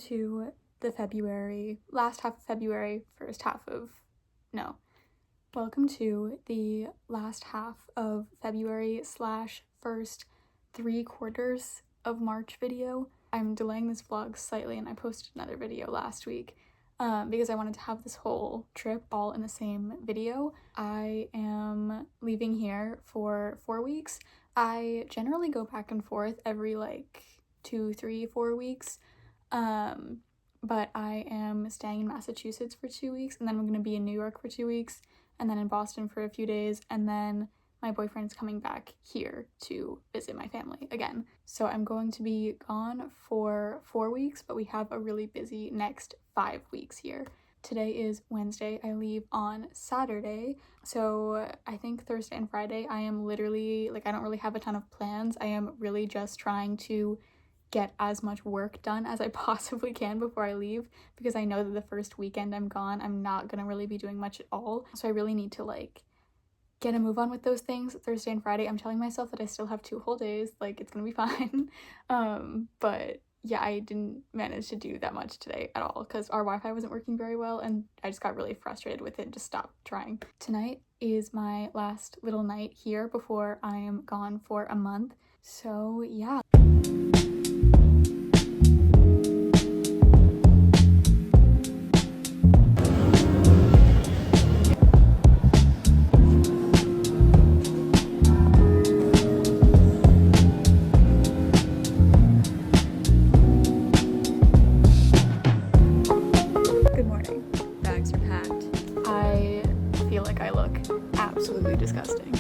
to the last half of February, welcome to the last half of February / first 3/4 of March video. I'm delaying this vlog slightly and I posted another video last week because I wanted to have this whole trip all in the same video. I am leaving here for 4 weeks. I generally go back and forth every 2, 3, 4 weeks. But I am staying in Massachusetts for 2 weeks, and then I'm going to be in New York for 2 weeks, and then in Boston for a few days, and then my boyfriend's coming back here to visit my family again. So I'm going to be gone for 4 weeks, but we have a really busy next 5 weeks here. Today is Wednesday. I leave on Saturday. So I think Thursday and Friday, I am literally, I don't really have a ton of plans. I am really just trying to get as much work done as I possibly can before I leave, because I know that the first weekend I'm gone, I'm not gonna really be doing much at all. So I really need to get a move on with those things. Thursday and Friday, I'm telling myself that I still have 2 whole days, it's gonna be fine. But yeah, I didn't manage to do that much today at all because our Wi-Fi wasn't working very well, and I just got really frustrated with it and just stopped trying. Tonight is my last little night here before I am gone for a month. So yeah. Absolutely disgusting.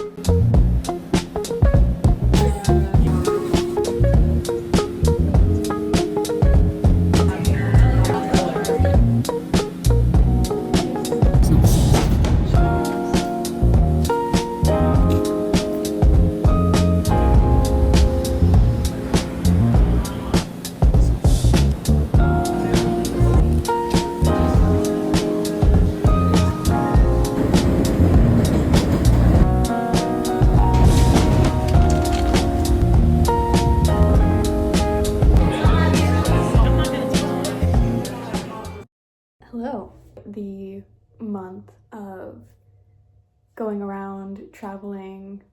Hello. The month of going around, traveling,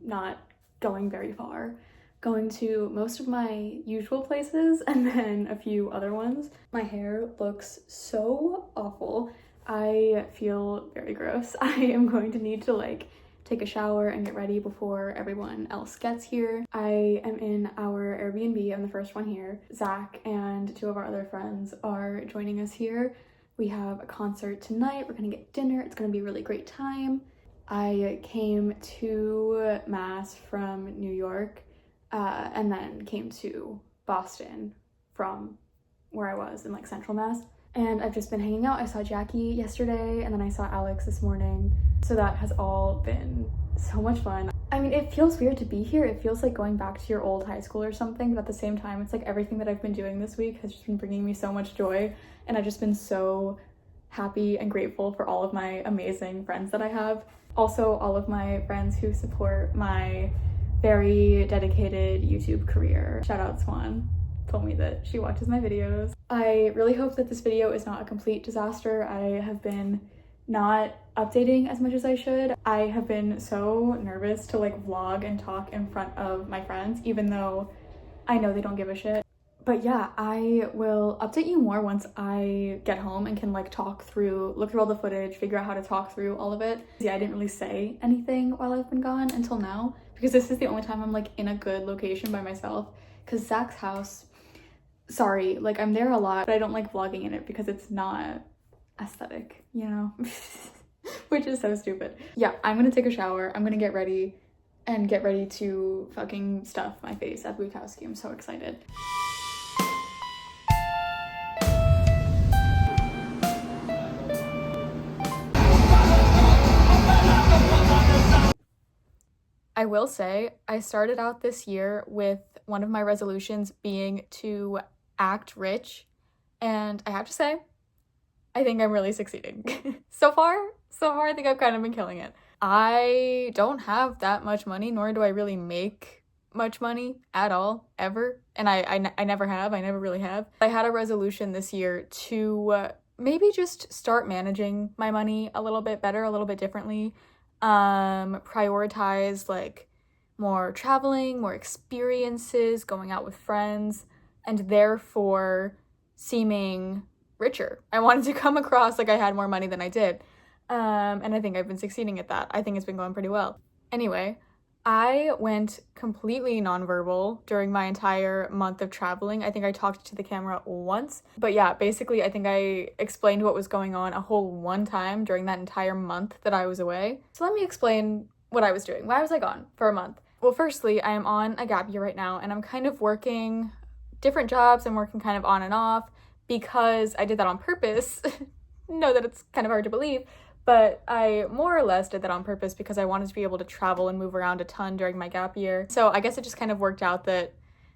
not going very far, going to most of my usual places and then a few other ones. My hair looks so awful. I feel very gross. I am going to need to take a shower and get ready before everyone else gets here. I am in our Airbnb. I'm the first one here. Zach and 2 of our other friends are joining us here. We have a concert tonight. We're gonna get dinner. It's gonna be a really great time. I came to Mass from New York and then came to Boston from where I was in Central Mass. And I've just been hanging out. I saw Jackie yesterday and then I saw Alex this morning. So that has all been so much fun. I mean, it feels weird to be here. It feels like going back to your old high school or something, but at the same time, it's everything that I've been doing this week has just been bringing me so much joy. And I've just been so happy and grateful for all of my amazing friends that I have. Also, all of my friends who support my very dedicated YouTube career. Shout out Swan. Told me that she watches my videos. I really hope that this video is not a complete disaster. I have been not updating as much as I should. I have been so nervous to vlog and talk in front of my friends, even though I know they don't give a shit. But yeah, I will update you more once I get home and can look through all the footage, figure out how to talk through all of it. Yeah, I didn't really say anything while I've been gone until now, because this is the only time I'm in a good location by myself, because Zach's house, sorry, I'm there a lot, but I don't like vlogging in it because it's not aesthetic, you know? Which is so stupid. Yeah, I'm gonna take a shower, I'm gonna get ready to fucking stuff my face at Bukowski. I'm so excited. I will say, I started out this year with one of my resolutions being to act rich, and I have to say, I think I'm really succeeding. So far, I think I've kind of been killing it. I don't have that much money, nor do I really make much money at all, ever. And I never have. I never really have. I had a resolution this year to maybe just start managing my money a little bit better, a little bit differently. Prioritize like more traveling, more experiences, going out with friends, and therefore seeming richer. I wanted to come across like I had more money than I did. And I think I've been succeeding at that. I think it's been going pretty well. Anyway, I went completely nonverbal during my entire month of traveling. I think I talked to the camera once. But yeah, basically, I think I explained what was going on a whole one time during that entire month that I was away. So let me explain what I was doing. Why was I gone for a month? Well, firstly, I am on a gap year right now, and I'm kind of working different jobs. I'm working kind of on and off because I did that on purpose. Know that it's kind of hard to believe, but I more or less did that on purpose because I wanted to be able to travel and move around a ton during my gap year. So I guess it just kind of worked out that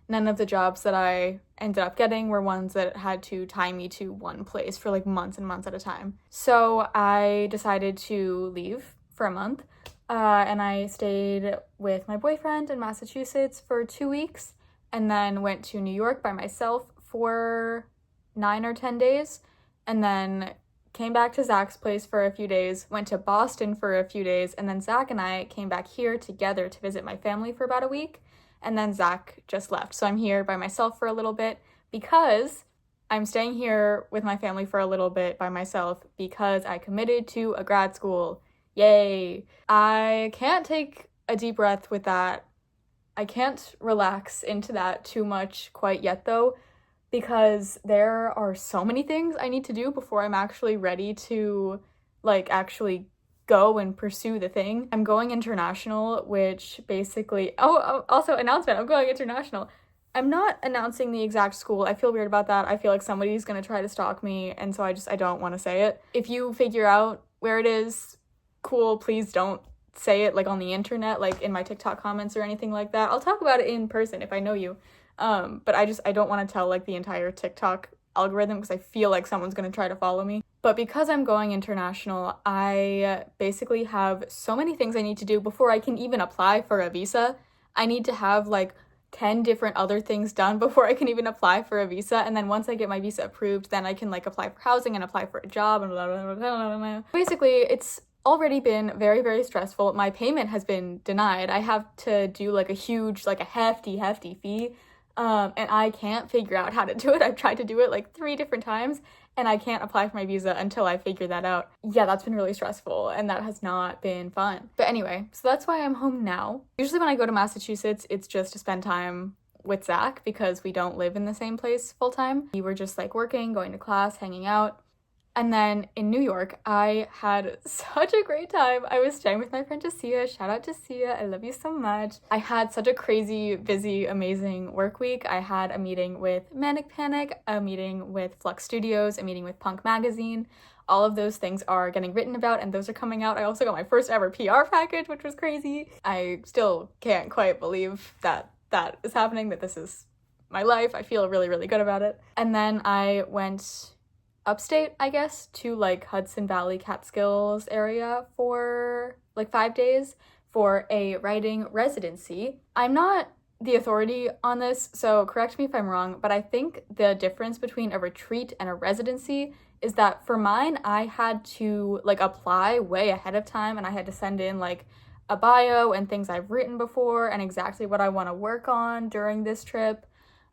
none of the jobs that I ended up getting were ones that had to tie me to one place for like months and months at a time. So I decided to leave for a month, and I stayed with my boyfriend in Massachusetts for 2 weeks, and then went to New York by myself for 9 or 10 days, and then came back to Zach's place for a few days, went to Boston for a few days, and then Zach and I came back here together to visit my family for about a week, and then Zach just left. So I'm here by myself for a little bit because I'm staying here with my family for a little bit by myself because I committed to a grad school. Yay! I can't take a deep breath with that. I can't relax into that too much quite yet though, because there are so many things I need to do before I'm actually ready to like actually go and pursue the thing. I'm going international, which basically, also announcement, I'm going international. I'm not announcing the exact school. I feel weird about that. I feel like somebody's gonna try to stalk me, and so I don't want to say it. If you figure out where it is, cool, please don't say it like on the internet, like in my TikTok comments or anything like that. I'll talk about it in person if I know you. But I don't want to tell like the entire TikTok algorithm because I feel like someone's going to try to follow me. But because I'm going international, I basically have so many things I need to do before I can even apply for a visa. I need to have like 10 different other things done before I can even apply for a visa. And then once I get my visa approved, then I can like apply for housing and apply for a job and blah, blah, blah, blah, blah. Basically, it's already been very, very stressful. My payment has been denied. I have to do like a huge, like a hefty fee. And I can't figure out how to do it. I've tried to do it like 3 different times, and I can't apply for my visa until I figure that out. Yeah, that's been really stressful, and that has not been fun. But anyway, so that's why I'm home now. Usually when I go to Massachusetts, it's just to spend time with Zach because we don't live in the same place full time. We were just like working, going to class, hanging out. And then in New York, I had such a great time. I was staying with my friend Jessia. Shout out to Jessia. I love you so much. I had such a crazy, busy, amazing work week. I had a meeting with Manic Panic, a meeting with Flux Studios, a meeting with Punk Magazine. All of those things are getting written about, and those are coming out. I also got my first ever PR package, which was crazy. I still can't quite believe that is happening, that this is my life. I feel really, really good about it. And then I went upstate, I guess, to like Hudson Valley, Catskills area for like 5 days for a writing residency. I'm not the authority on this, so correct me if I'm wrong, but I think the difference between a retreat and a residency is that for mine, I had to like apply way ahead of time, and I had to send in like a bio and things I've written before and exactly what I want to work on during this trip.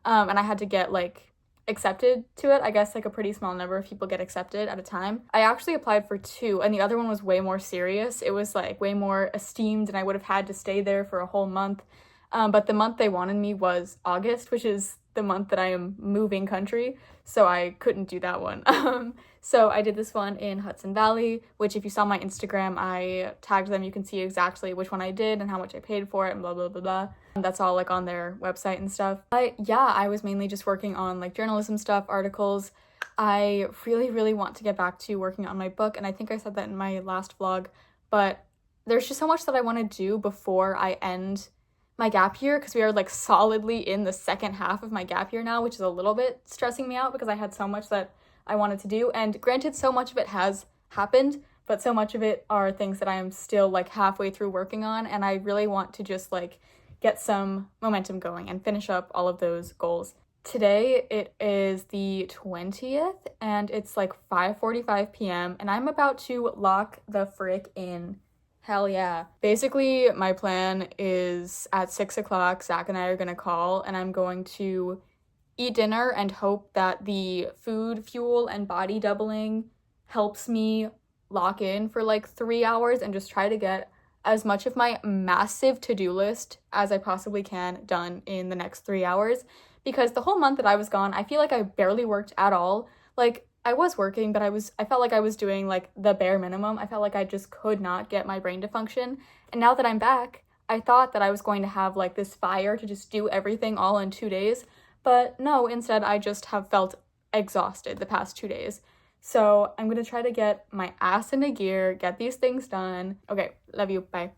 And I had to get like accepted to it. I guess like a pretty small number of people get accepted at a time. I actually applied for 2, and the other one was way more serious. It was like way more esteemed, and I would have had to stay there for a whole month. But the month they wanted me was August, which is the month that I am moving country, so I couldn't do that one. So I did this one in Hudson Valley, which if you saw my Instagram, I tagged them. You can see exactly which one I did and how much I paid for it and blah, blah, blah, blah. That's all like on their website and stuff. But yeah, I was mainly just working on like journalism stuff, articles. I really, really want to get back to working on my book, and I think I said that in my last vlog, but there's just so much that I want to do before I end my gap year, because we are like solidly in the second half of my gap year now, which is a little bit stressing me out because I had so much that I wanted to do. And granted, so much of it has happened, but so much of it are things that I am still like halfway through working on, and I really want to just like get some momentum going and finish up all of those goals. Today it is the 20th and it's like 5:45 p.m. and I'm about to lock the frick in. Hell yeah. Basically, my plan is at 6 o'clock, Zach and I are gonna call and I'm going to eat dinner and hope that the food, fuel, and body doubling helps me lock in for like 3 hours and just try to get as much of my massive to-do list as I possibly can done in the next 3 hours. Because the whole month that I was gone, I feel like I barely worked at all. Like, I was working, but I felt like I was doing like the bare minimum. I felt like I just could not get my brain to function. And now that I'm back, I thought that I was going to have like this fire to just do everything all in 2 days. But no, instead I just have felt exhausted the past 2 days. So I'm gonna try to get my ass into gear, get these things done. Okay, love you, bye.